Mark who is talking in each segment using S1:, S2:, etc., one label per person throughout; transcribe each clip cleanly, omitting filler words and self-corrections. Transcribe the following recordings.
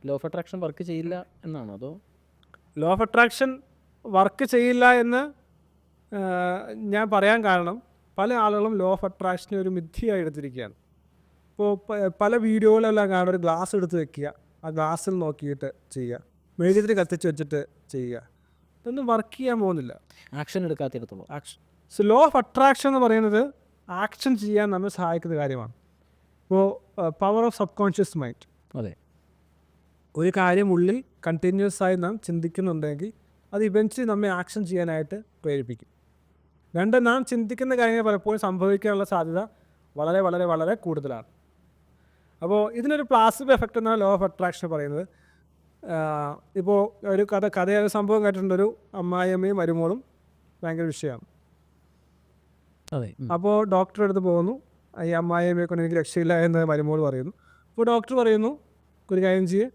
S1: Law of attraction work ചെയ്യില്ല എന്നാണോ, അതോ
S2: ലോ ഓഫ് അട്രാക്ഷൻ വർക്ക് ചെയ്യില്ല എന്ന് ഞാൻ പറയാൻ കാരണം പല ആളുകളും ലോ ഓഫ് അട്രാക്ഷനെ ഒരു മിഥ്യയായി എടുത്തിരിക്കുകയാണ്. ഇപ്പോൾ പല വീഡിയോകളെല്ലാം കാണും, ഒരു ഗ്ലാസ് എടുത്ത് വെക്കുക, ആ ഗ്ലാസ്സിൽ നോക്കിയിട്ട് ചെയ്യുക, മെഴുകുതിരി കത്തിച്ച് വെച്ചിട്ട് ചെയ്യുക. ഇതൊന്നും വർക്ക് ചെയ്യാൻ പോകുന്നില്ല.
S1: ആക്ഷൻ എടുക്കാത്തിടത്തോളം.
S2: ആക്ഷൻ ലോ ഓഫ് അട്രാക്ഷൻ എന്ന് പറയുന്നത് ആക്ഷൻ ചെയ്യാൻ നമ്മെ സഹായിക്കുന്ന കാര്യമാണ്. ഇപ്പോൾ power of subconscious mind.
S1: അതെ,
S2: ഒരു കാര്യം ഉള്ളിൽ കണ്ടിന്യൂസ് ആയി നാം ചിന്തിക്കുന്നുണ്ടെങ്കിൽ അത് ഇവൻച്വലി നമ്മെ ആക്ഷൻ ചെയ്യാനായിട്ട് പ്രേരിപ്പിക്കും. രണ്ട്, നാം ചിന്തിക്കുന്ന കാര്യങ്ങൾ പലപ്പോഴും സംഭവിക്കാനുള്ള സാധ്യത വളരെ വളരെ വളരെ കൂടുതലാണ്. അപ്പോൾ ഇതിനൊരു പ്ലാസിബോ എഫക്റ്റ് എന്നാണ് ലോ ഓഫ് അട്രാക്ഷൻ പറയുന്നത്. ഇപ്പോൾ ഒരു കഥയൊരു സംഭവം കേട്ടിട്ടുണ്ട്. ഒരു അമ്മായിയമ്മയും മരുമോളും ഭയങ്കര വിഷയമാണ്.
S1: അതെ.
S2: അപ്പോൾ ഡോക്ടറെ അടുത്ത് പോകുന്നു. ഈ അമ്മായിയമ്മയെ കൊണ്ട് എനിക്ക് രക്ഷയില്ല എന്ന് മരുമോൾ പറയുന്നു. അപ്പോൾ ഡോക്ടർ പറയുന്നു, ഒരു കാര്യം ചെയ്യ്,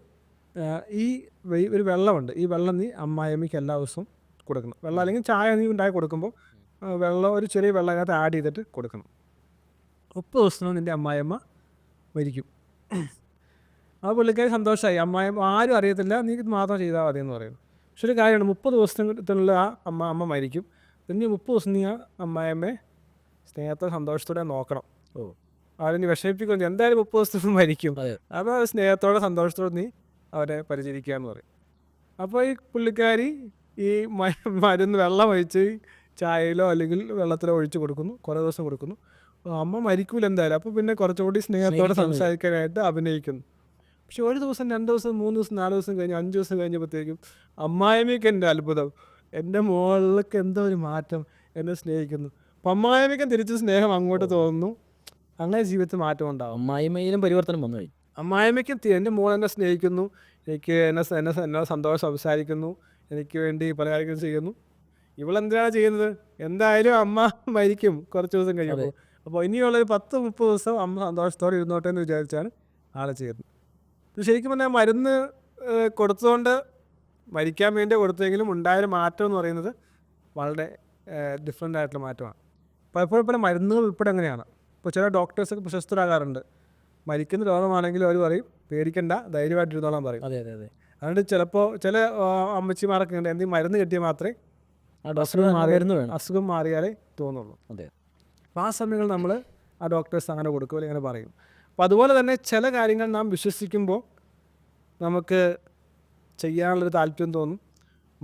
S2: ഈ ഒരു വെള്ളമുണ്ട്, ഈ വെള്ളം നീ അമ്മായിയമ്മയ്ക്ക് എല്ലാ ദിവസവും കൊടുക്കണം. വെള്ളം അല്ലെങ്കിൽ ചായ നീ ഉണ്ടാക്കി കൊടുക്കുമ്പോൾ വെള്ളം, ഒരു ചെറിയ വെള്ളം അതിനകത്ത് ആഡ് ചെയ്തിട്ട് കൊടുക്കണം. 30 ദിവസം നിൻ്റെ അമ്മായിയമ്മ മരിക്കും. ആ പുള്ളിക്കാരി സന്തോഷമായി. അമ്മായിയമ്മ ആരും അറിയത്തില്ല, നീ ഇത് മാത്രം ചെയ്താൽ മതി എന്ന് പറയുന്നു. പക്ഷെ ഒരു കാര്യമാണ്, 30 ദിവസത്തിനുള്ള ആ അമ്മ മരിക്കും. പിന്നെ 30 ദിവസം നീ ആ അമ്മായിയമ്മയെ സ്നേഹത്തോടെ സന്തോഷത്തോടെ നോക്കണം. ആരും നീ വിഷമിപ്പിക്കുന്നു, എന്തായാലും 30 ദിവസത്തിൽ മരിക്കും. അപ്പോൾ സ്നേഹത്തോടെ സന്തോഷത്തോടെ നീ അവരെ പരിചരിക്കുക എന്ന് പറയും. അപ്പോൾ ഈ പുള്ളിക്കാരി ഈ മരുന്ന് വെള്ളം ഒഴിച്ച് ചായയിലോ അല്ലെങ്കിൽ വെള്ളത്തിലോ ഒഴിച്ച് കൊടുക്കുന്നു, കുറേ ദിവസം കൊടുക്കുന്നു. അമ്മ മരിക്കൂല എന്തായാലും. അപ്പോൾ പിന്നെ കുറച്ചുകൂടി സ്നേഹത്തോടെ സംസാരിക്കാനായിട്ട് അഭിനയിക്കുന്നു. പക്ഷെ ഒരു ദിവസം, 2 ദിവസം, 3 ദിവസം, 4 ദിവസം കഴിഞ്ഞ് 5 ദിവസം കഴിഞ്ഞപ്പോഴത്തേക്കും അമ്മായിമ്മയ്ക്ക് എൻ്റെ അത്ഭുതം, എൻ്റെ മോളിലേക്ക് എന്തോ ഒരു മാറ്റം, എന്നെ സ്നേഹിക്കുന്നു. അപ്പം അമ്മായിമ്മയ്ക്കും തിരിച്ച് സ്നേഹം അങ്ങോട്ട് തോന്നുന്നു. അങ്ങനെ ജീവിതത്തിൽ മാറ്റം ഉണ്ടാകും.
S1: അമ്മായിമ്മയിലും പരിവർത്തനം വന്നു കഴിഞ്ഞു.
S2: അമ്മായിമ്മയ്ക്കും എൻ്റെ മോൾ എന്നെ സ്നേഹിക്കുന്നു, എനിക്ക് എന്നെ സന്തോഷം സംസാരിക്കുന്നു, എനിക്ക് വേണ്ടി പല കാര്യങ്ങളും ചെയ്യുന്നു. ഇവളെന്തിനാണ് ചെയ്യുന്നത്? എന്തായാലും അമ്മ മരിക്കും കുറച്ച് ദിവസം കഴിയുമ്പോൾ. അപ്പോൾ ഇനിയുള്ളൊരു 10-30 ദിവസം അമ്മ സന്തോഷത്തോടെ ഇരുന്നോട്ടെ എന്ന് വിചാരിച്ചാണ് ആളെ ചെയ്യുന്നത്. ഇത് ശരിക്കും പറഞ്ഞാൽ മരുന്ന് കൊടുത്തതുകൊണ്ട് മരിക്കാൻ വേണ്ടി കൊടുത്തെങ്കിലും ഉണ്ടായൊരു മാറ്റം എന്ന് പറയുന്നത് വളരെ ഡിഫറെൻ്റ് ആയിട്ടുള്ള മാറ്റമാണ്. പലപ്പോഴും പല മരുന്നുകൾ ഉൾപ്പെടെ അങ്ങനെയാണ്. ഇപ്പോൾ ചില ഡോക്ടേഴ്സൊക്കെ പ്രശസ്തരാകാറുണ്ട്. മരിക്കുന്ന രോഗമാണെങ്കിലും അവർ പറയും പേടിക്കണ്ട, ധൈര്യമായിട്ടിരുന്നോളാൻ പറയും.
S1: അതെ അതെ അതെ.
S2: അതുകൊണ്ട് ചിലപ്പോൾ ചില അമ്മച്ചിമാരൊക്കെ ഉണ്ട്, എന്തെങ്കിലും മരുന്ന് കിട്ടിയാൽ മാത്രമേ അസുഖം മാറിയാലേ തോന്നുള്ളൂ.
S1: അതെ.
S2: അപ്പോൾ ആ സമയങ്ങളിൽ നമ്മൾ ആ ഡോക്ടേഴ്സ് അങ്ങനെ കൊടുക്കും, അല്ലെങ്കിൽ അങ്ങനെ പറയും. അപ്പോൾ അതുപോലെ തന്നെ ചില കാര്യങ്ങൾ നാം വിശ്വസിക്കുമ്പോൾ നമുക്ക് ചെയ്യാനുള്ളൊരു താല്പര്യം തോന്നും,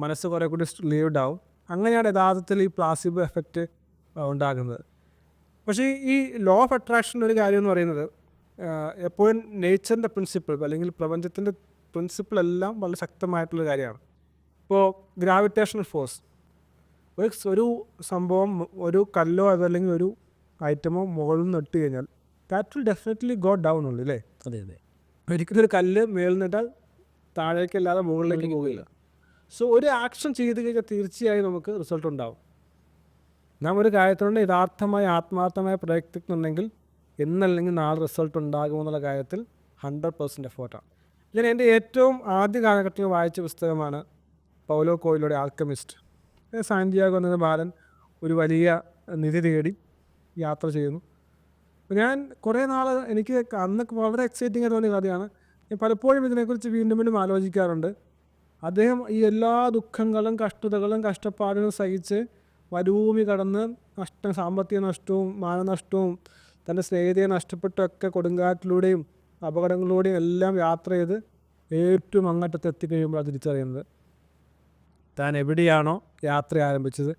S2: മനസ്സ് കുറേ കൂടി ലീവ്ഡ് ആവും. അങ്ങനെയാണ് യഥാർത്ഥത്തിൽ ഈ പ്ലാസിബോ എഫക്റ്റ് ഉണ്ടാകുന്നത്. പക്ഷേ ഈ ലോ ഓഫ് അട്രാക്ഷൻ്റെ ഒരു കാര്യം എന്ന് പറയുന്നത് എപ്പോഴും നേച്ചറിൻ്റെ പ്രിൻസിപ്പിൾ അല്ലെങ്കിൽ പ്രപഞ്ചത്തിൻ്റെ പ്രിൻസിപ്പിളെല്ലാം വളരെ ശക്തമായിട്ടുള്ള കാര്യമാണ്. ഇപ്പോൾ ഗ്രാവിറ്റേഷണൽ ഫോഴ്സ്, ഒരു സംഭവം, ഒരു കല്ലോ അതല്ലെങ്കിൽ ഒരു ഐറ്റമോ മുകളിൽ നിന്ന് ഇട്ട് കഴിഞ്ഞാൽ that will definitely go down ഉള്ളൂ അല്ലേ?
S1: അതെ അതെ.
S2: ഒരിക്കലും ഒരു കല്ല് മേളിൽ നിന്നിട്ടാൽ താഴേക്കല്ലാതെ മുകളിലേക്ക് പോകില്ല. സോ ഒരു ആക്ഷൻ ചെയ്ത് കഴിഞ്ഞാൽ തീർച്ചയായും നമുക്ക് റിസൾട്ട് ഉണ്ടാവും. നാം ഒരു കാര്യത്തിനുണ്ട് യഥാർത്ഥമായ ആത്മാർത്ഥമായ പ്രയത്നിക്കുന്നുണ്ടെങ്കിൽ എന്നല്ലെങ്കിൽ നാളെ റിസൾട്ട് ഉണ്ടാകുമെന്നുള്ള കാര്യത്തിൽ 100% എഫേർട്ടാണ്. ഞാൻ എൻ്റെ ഏറ്റവും ആദ്യ കാലഘട്ടത്തിൽ വായിച്ച പുസ്തകമാണ് പൗലോ കോയിലോയുടെ ആൽക്കമിസ്റ്റ്. സാന്റിയാഗോ എന്ന ബാലൻ ഒരു വലിയ നിധി തേടി യാത്ര ചെയ്യുന്നു. ഞാൻ കുറേ നാൾ, എനിക്ക് അന്നൊക്കെ വളരെ എക്സൈറ്റിംഗ് ആയി തോന്നിയ കഥയാണ്. ഞാൻ പലപ്പോഴും ഇതിനെക്കുറിച്ച് വീണ്ടും വീണ്ടും ആലോചിക്കാറുണ്ട്. അദ്ദേഹം ഈ എല്ലാ ദുഃഖങ്ങളും കഷ്ടതകളും കഷ്ടപ്പാടുകളും സഹിച്ച് മരുഭൂമി കടന്ന് സാമ്പത്തിക നഷ്ടവും മാനനഷ്ടവും തൻ്റെ സ്നേഹിതയെ നഷ്ടപ്പെട്ടൊക്കെ കൊടുങ്കാറ്റിലൂടെയും അപകടങ്ങളിലൂടെയും എല്ലാം യാത്ര ചെയ്ത് ഏറ്റവും അങ്ങോട്ടത്ത് എത്തിക്കഴിയുമ്പോൾ തിരിച്ചറിയുന്നത് താൻ എവിടെയാണോ യാത്ര ആരംഭിച്ചത്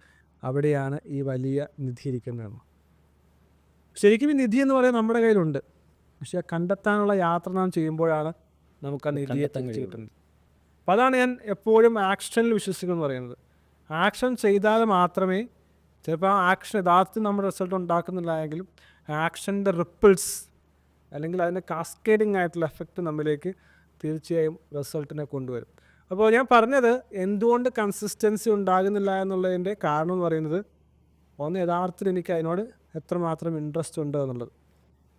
S2: അവിടെയാണ് ഈ വലിയ നിധി ഇരിക്കുന്നതെന്ന്. ശരിക്കും ഈ നിധി എന്ന് പറയുന്നത് നമ്മുടെ കയ്യിലുണ്ട്, പക്ഷെ കണ്ടെത്താനുള്ള യാത്ര നാം ചെയ്യുമ്പോഴാണ് നമുക്ക് ആ നിധിയെ കിട്ടുന്നത്. അപ്പോൾ അതാണ് ഞാൻ എപ്പോഴും ആക്ഷനിൽ വിശ്വസിക്കുമെന്ന് പറയുന്നത്. ആക്ഷൻ ചെയ്താൽ മാത്രമേ, ചിലപ്പോൾ ആ ആക്ഷൻ യഥാർത്ഥത്തിൽ നമ്മുടെ റിസൾട്ട് ഉണ്ടാക്കുന്നില്ലായെങ്കിലും ആക്ഷൻ്റെ റിപ്പിൾസ് അല്ലെങ്കിൽ അതിൻ്റെ കാസ്കേഡിങ് ആയിട്ടുള്ള എഫക്റ്റ് നമ്മിലേക്ക് തീർച്ചയായും റിസൾട്ടിനെ കൊണ്ടുവരും. അപ്പോൾ ഞാൻ പറഞ്ഞത് എന്തുകൊണ്ട് കൺസിസ്റ്റൻസി ഉണ്ടാകുന്നില്ല എന്നുള്ളതിൻ്റെ കാരണം എന്ന് പറയുന്നത്, ഒന്ന് യഥാർത്ഥത്തിൽ എനിക്ക് അതിനോട് എത്രമാത്രം ഇൻട്രസ്റ്റ് ഉണ്ട് എന്നുള്ളത്.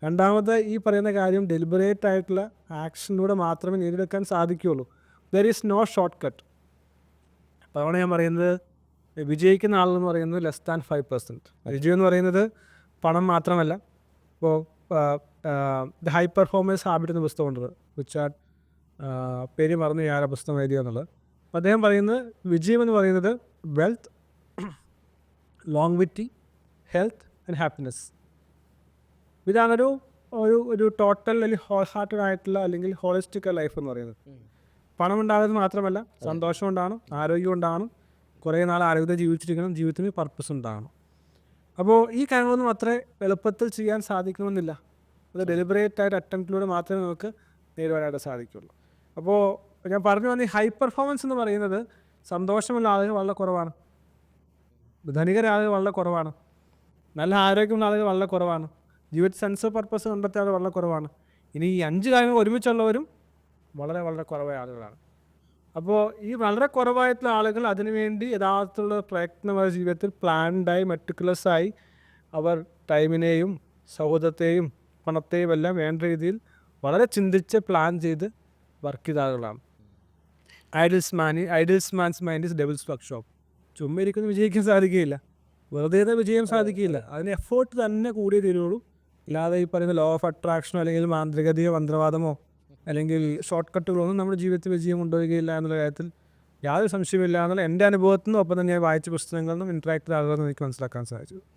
S2: രണ്ടാമത് ഈ പറയുന്ന കാര്യം ഡെലിബറേറ്റ് ആയിട്ടുള്ള ആക്ഷനിലൂടെ മാത്രമേ നേടിയെടുക്കാൻ സാധിക്കുകയുള്ളൂ. There is no short cut. അപ്പോൾ അതാണ് ഞാൻ പറയുന്നത്, വിജയിക്കുന്ന ആളെന്ന് പറയുന്നത് ലെസ് ദാൻ 5%. വിജയം എന്ന് പറയുന്നത് പണം മാത്രമല്ല. ഇപ്പോൾ ദ ഹൈ പെർഫോമൻസ് ഹാബിറ്റ് എന്ന പുസ്തകമുണ്ട്, റിച്ചാർഡ് പേര് മറന്നു ഞാൻ ആ പുസ്തകം എഴുതിയ എന്നുള്ളത്. അപ്പോൾ അദ്ദേഹം പറയുന്നത് വിജയം എന്ന് പറയുന്നത് വെൽത്ത്, ലോങ്വിറ്റി, ഹെൽത്ത് ആൻഡ് ഹാപ്പിനെസ്. ഇതാണൊരു ഒരു ഒരു ടോട്ടൽ അല്ലെങ്കിൽ ഹോൾ ഹാർട്ടഡ് ആയിട്ടുള്ള അല്ലെങ്കിൽ ഹോളിസ്റ്റിക് ലൈഫ് എന്ന് പറയുന്നത്. പണം ഉണ്ടാകുന്നത് മാത്രമല്ല, സന്തോഷം ഉണ്ടാകണം, ആരോഗ്യം ഉണ്ടാകണം, കുറേ നാൾ ആരോഗ്യത്തെ ജീവിച്ചിരിക്കണം, ജീവിതത്തിന് പർപ്പസ് ഉണ്ടാകണം. അപ്പോൾ ഈ കാര്യങ്ങളൊന്നും അത്ര എളുപ്പത്തിൽ ചെയ്യാൻ സാധിക്കണമെന്നില്ല. അത് ഡെലിബറേറ്റ് ആയിട്ട് അറ്റംപ്റ്റിലൂടെ മാത്രമേ നമുക്ക് നേടുവാനായിട്ട് സാധിക്കുള്ളൂ. അപ്പോൾ ഞാൻ പറഞ്ഞു വന്ന ഈ ഹൈ പെർഫോമൻസ് എന്ന് പറയുന്നത് സന്തോഷമുള്ള ആളുകൾ വളരെ കുറവാണ്, ധനികരായ ആളുകൾ വളരെ കുറവാണ്, നല്ല ആരോഗ്യമുള്ള ആളുകൾ വളരെ കുറവാണ്, ജീവിത സെൻസ് ഓഫ് പർപ്പസ് കണ്ടെത്തിയ ആളുകൾ വളരെ കുറവാണ്. ഇനി ഈ 5 കാര്യങ്ങൾ ഒരുമിച്ചുള്ളവരും വളരെ വളരെ കുറവായ ആളുകളാണ്. അപ്പോൾ ഈ വളരെ കുറവായിട്ടുള്ള ആളുകൾ അതിനുവേണ്ടി യഥാർത്ഥത്തിലുള്ള പ്രയത്നമായ ജീവിതത്തിൽ പ്ലാൻഡായി മെറ്റിക്കുലസായി അവർ ടൈമിനെയും സൗഹൃദത്തെയും പണത്തെയും എല്ലാം വേണ്ട രീതിയിൽ വളരെ ചിന്തിച്ച് പ്ലാൻ ചെയ്ത് വർക്ക് ചെയ്ത ആളുകളാണ്. Idols man's mind is devils workshop. ചുമ്മാ ഇരിക്കുന്ന വിജയിക്കാൻ സാധിക്കുകയില്ല, വെറുതെ വിജയം സാധിക്കുകയില്ല. അതിന് എഫേർട്ട് തന്നെ കൂടിയേ തീരുള്ളൂ. ഇല്ലാതെ ഈ പറയുന്ന ലോ ഓഫ് അട്രാക്ഷനോ അല്ലെങ്കിൽ മാന്ത്രികതയോ മന്ത്രവാദമോ അല്ലെങ്കിൽ ഷോർട്ട് കട്ടുകളൊന്നും നമ്മുടെ ജീവിതത്തിൽ വിജയം കൊണ്ടുവരികയില്ല എന്നുള്ള കാര്യത്തിൽ യാതൊരു സംശയമില്ല എന്നുള്ള എൻ്റെ അനുഭവത്തിൽ നിന്നും ഒപ്പം തന്നെ ഞാൻ വായിച്ച പുസ്തകങ്ങളിൽ നിന്നും ഇൻട്രാക്റ്റഡ് ആകുമെന്ന് എനിക്ക് മനസ്സിലാക്കാൻ സാധിച്ചു.